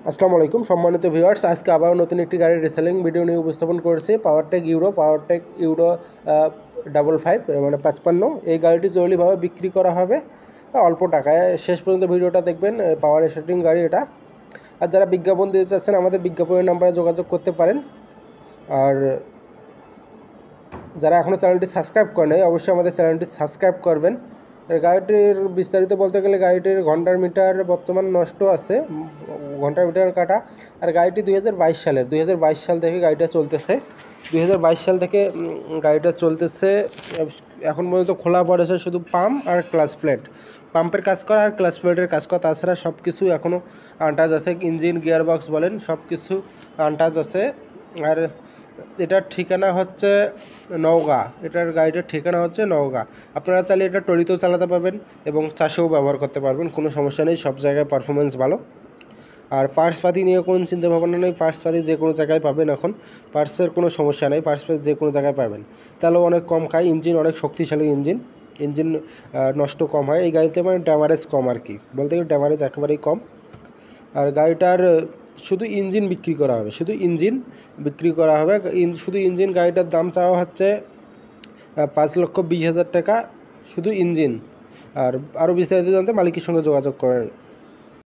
আসসালামু আলাইকুম সম্মানিত ভিউয়ার্স, আজকে আবার নতুন একটি গাড়ির রিসেলিং ভিডিও নিয়ে উপস্থাপন করেছি। পাওয়ারটেক ইউরো 55 মানে 55। এই গাড়িটি জরুরিভাবে বিক্রি করা হবে অল্প টাকায়। শেষ পর্যন্ত ভিডিওটা দেখবেন। পাওয়ার স্টার্টিং গাড়ি এটা। আর যারা বিজ্ঞাপন দিতে চাচ্ছেন আমাদের বিজ্ঞাপনের নাম্বারে যোগাযোগ করতে পারেন। আর যারা এখনও চ্যানেলটি সাবস্ক্রাইব করেন অবশ্যই আমাদের চ্যানেলটি সাবস্ক্রাইব করবেন। গাড়িটির বিস্তারিত বলতে গেলে গাড়িটির ঘন্টার মিটার বর্তমান নষ্ট আছে, ঘন্টার মিটার কাটা। আর গাড়িটি 2022 সাল থেকে গাড়িটা চলতেছে। 2022 সাল থেকে গাড়িটা চলতেছে। এখন পর্যন্ত খোলা পড়েছে শুধু পাম্প আর ক্লাচ প্লেট, পাম্পের কাজ করা আর ক্লাচ প্লেটের কাজ করা। তাছাড়া সব কিছু এখনও আনটাচ আছে। ইঞ্জিন, গিয়ার বক্স বলেন সব কিছু আনটাচ আছে। আর এটার ঠিকানা হচ্ছে নওগাঁ। গাড়িটার ঠিকানা হচ্ছে নওগাঁ। আপনারা চাইলে এটা ট্রলিতেও চালাতে পারবেন এবং চাষেও ব্যবহার করতে পারবেন, কোনো সমস্যা নেই। সব জায়গায় পারফরমেন্স ভালো। আর পার্টসপাতি নিয়ে কোনো চিন্তা ভাবনা নেই। পার্টসপাতি যে কোনো জায়গায় পাবেন, এখন পার্টসের কোনো সমস্যা নেই। পার্টসপাতি যে কোনো জায়গায় পাবেন। তেলও অনেক কম খায়, ইঞ্জিন অনেক শক্তিশালী ইঞ্জিন নষ্ট কম হয় এই গাড়িতে, মানে ড্যামারেজ কম আর কি, বলতে গেলে ড্যামারেজ একেবারেই কম। আর গাড়িটার শুধু ইঞ্জিন বিক্রি করা হবে, শুধু ইঞ্জিন। গাড়িটার দাম চাওয়া হচ্ছে 5,20,000 টাকা শুধু ইঞ্জিন। আর আরও বিস্তারিত জানতে মালিকের সঙ্গে যোগাযোগ করেন।